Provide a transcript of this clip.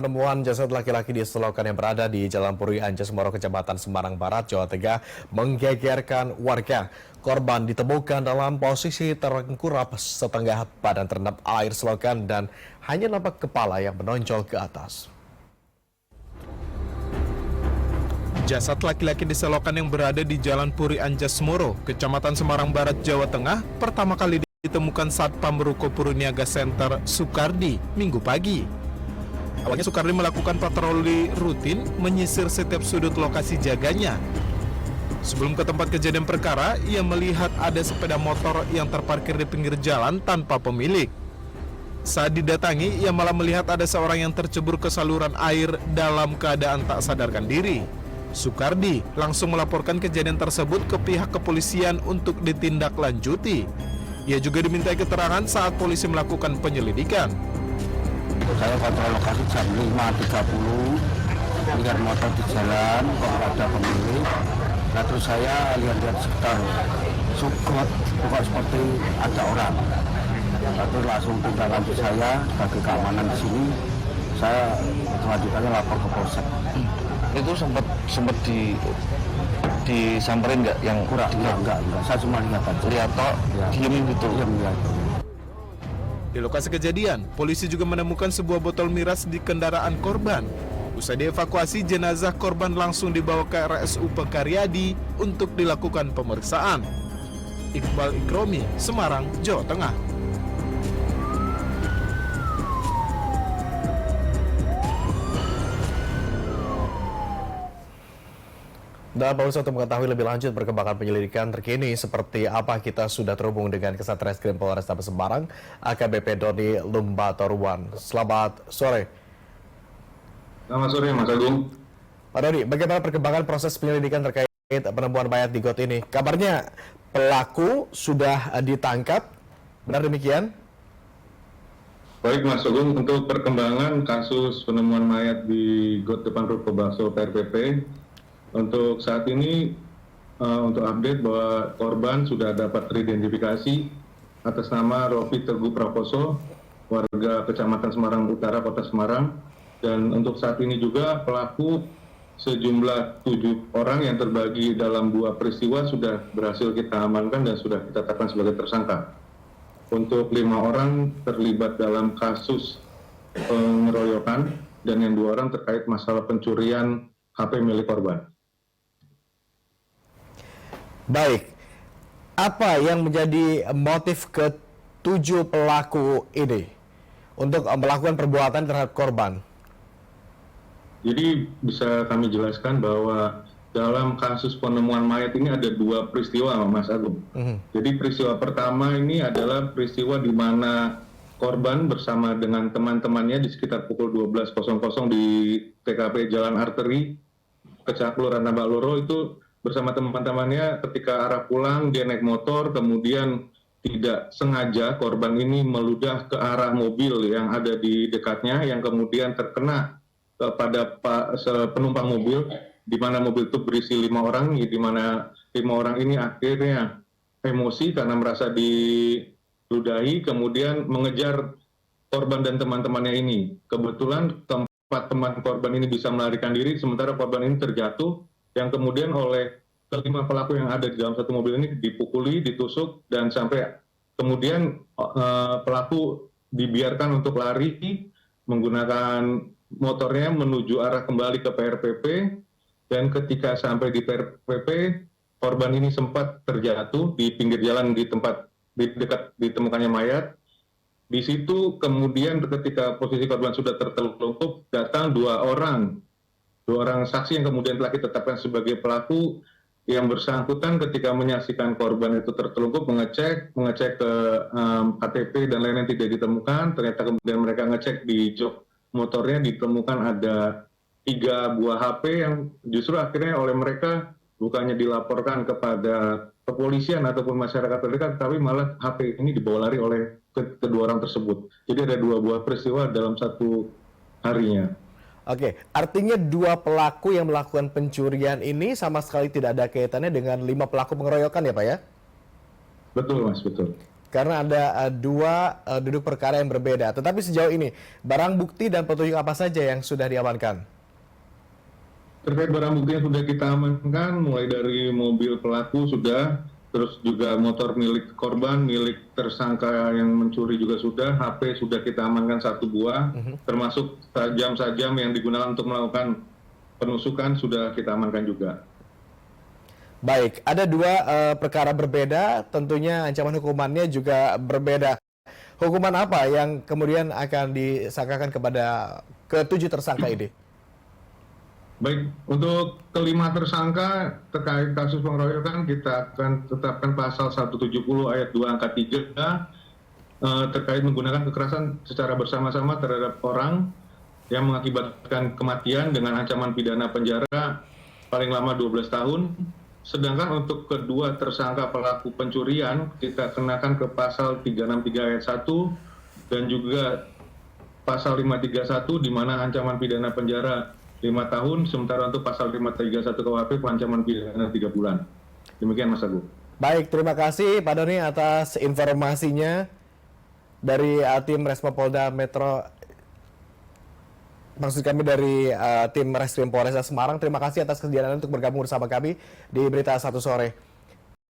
penemuan jasad laki-laki di selokan yang berada di Jalan Puri Anjas Moro, Kecamatan Semarang Barat, Jawa Tengah menggegerkan warga. Korban ditemukan dalam posisi terengkurap setengah badan terendam air selokan dan hanya nampak kepala yang menonjol ke atas. Jasad laki-laki di selokan yang berada di Jalan Puri Anjas Moro, Kecamatan Semarang Barat, Jawa Tengah, pertama kali ditemukan Satpam Ruko Puruniaga Center Sukardi Minggu pagi. Awalnya Sukardi melakukan patroli rutin menyisir setiap sudut lokasi jaganya. Sebelum ke tempat kejadian perkara, ia melihat ada sepeda motor yang terparkir di pinggir jalan tanpa pemilik. Saat didatangi, ia malah melihat ada seorang yang tercebur ke saluran air dalam keadaan tak sadarkan diri. Sukardi langsung melaporkan kejadian tersebut ke pihak kepolisian untuk ditindaklanjuti. Ia juga dimintai keterangan saat polisi melakukan penyelidikan. Saya kontrol lokasi jam 5.30, lihat motor di jalan, kok ada pemilik. Nah, terus saya lihat sekitar sugot, kok seperti ada orang. Lalu langsung tindak lanjut saya sebagai keamanan di sini. Saya selanjutnya lapor ke polsek. Itu sempat disamperin nggak yang kurang? Enggak. Saya cuma lihat aja. Lihat toh, ya. Diem gitu. Diem, ya. Di lokasi kejadian, polisi juga menemukan sebuah botol miras di kendaraan korban. Usai dievakuasi, jenazah korban langsung dibawa ke RSU Pekaryadi untuk dilakukan pemeriksaan. Iqbal Ikromi, Semarang, Jawa Tengah. Dan pemirsa, untuk mengetahui lebih lanjut perkembangan penyelidikan terkini seperti apa, kita sudah terhubung dengan Kasat Reskrim Polrestabes Semarang, AKBP Doni Lumbatoruan. Selamat sore. Selamat sore, Mas Agung. Pak Doni, bagaimana perkembangan proses penyelidikan terkait penemuan mayat di got ini? Kabarnya pelaku sudah ditangkap, benar demikian? Baik, Mas Agung, untuk perkembangan kasus penemuan mayat di got depan Ruko Bakso PRPP, untuk saat ini, untuk update bahwa korban sudah dapat teridentifikasi atas nama Rofi Teguh Prakoso, warga Kecamatan Semarang Utara, Kota Semarang. Dan untuk saat ini juga pelaku sejumlah 7 orang yang terbagi dalam 2 peristiwa sudah berhasil kita amankan dan sudah kita tetapkan sebagai tersangka. Untuk 5 orang terlibat dalam kasus pengeroyokan dan yang 2 orang terkait masalah pencurian HP milik korban. Baik, apa yang menjadi motif ke-7 pelaku ini untuk melakukan perbuatan terhadap korban? Jadi bisa kami jelaskan bahwa dalam kasus penemuan mayat ini ada 2 peristiwa, Mas Agung. Jadi peristiwa pertama ini adalah peristiwa di mana korban bersama dengan teman-temannya di sekitar pukul 12.00 di TKP Jalan Arteri, Kelurahan Tambak Loro itu bersama teman-temannya ketika arah pulang dia naik motor, kemudian tidak sengaja korban ini meludah ke arah mobil yang ada di dekatnya yang kemudian terkena pada penumpang mobil, di mana mobil itu berisi 5 orang, di mana 5 orang ini akhirnya emosi karena merasa diludahi, kemudian mengejar korban dan teman-temannya ini. Kebetulan tempat teman korban ini bisa melarikan diri, sementara korban ini terjatuh, yang kemudian oleh kelima pelaku yang ada di dalam satu mobil ini dipukuli, ditusuk, dan sampai kemudian pelaku dibiarkan untuk lari menggunakan motornya menuju arah kembali ke PRPP, dan ketika sampai di PRPP, korban ini sempat terjatuh di pinggir jalan di tempat di dekat ditemukannya mayat. Di situ kemudian ketika posisi korban sudah tertelungkup, datang 2 orang saksi yang kemudian telah ditetapkan sebagai pelaku. Yang bersangkutan ketika menyaksikan korban itu tertelungkup mengecek ke KTP dan lain-lain tidak ditemukan. Ternyata kemudian mereka ngecek di jok motornya, ditemukan ada 3 buah HP yang justru akhirnya oleh mereka bukannya dilaporkan kepada kepolisian ataupun masyarakat terdekat, tapi malah HP ini dibawa lari oleh kedua orang tersebut. Jadi ada 2 buah peristiwa dalam satu harinya. Oke, artinya 2 pelaku yang melakukan pencurian ini sama sekali tidak ada kaitannya dengan 5 pelaku pengeroyokan ya Pak ya? Betul, Mas, betul. Karena ada dua duduk perkara yang berbeda. Tetapi sejauh ini, barang bukti dan petunjuk apa saja yang sudah diamankan? Terkait barang bukti yang sudah kita amankan, mulai dari mobil pelaku sudah, terus juga motor milik korban, milik tersangka yang mencuri juga sudah, HP sudah kita amankan 1 buah, termasuk sajam-sajam yang digunakan untuk melakukan penusukan sudah kita amankan juga. Baik, ada dua perkara berbeda, tentunya ancaman hukumannya juga berbeda. Hukuman apa yang kemudian akan disangkakan kepada ketujuh tersangka ini? Baik, untuk kelima tersangka terkait kasus pengeroyokan kita akan tetapkan pasal 170 ayat 2 angka 3 terkait menggunakan kekerasan secara bersama-sama terhadap orang yang mengakibatkan kematian dengan ancaman pidana penjara paling lama 12 tahun. Sedangkan untuk kedua tersangka pelaku pencurian kita kenakan ke pasal 363 ayat 1 dan juga pasal 531 di mana ancaman pidana penjara 5 tahun, sementara untuk pasal 531 KUHP ancaman pidana 3 bulan. Demikian Mas Agung. Baik, terima kasih Pak Doni atas informasinya dari tim Resmo Polda Metro. Maksud kami dari tim Reskrim Polresta Semarang. Terima kasih atas kesediaan untuk bergabung bersama kami di Berita 1 Sore.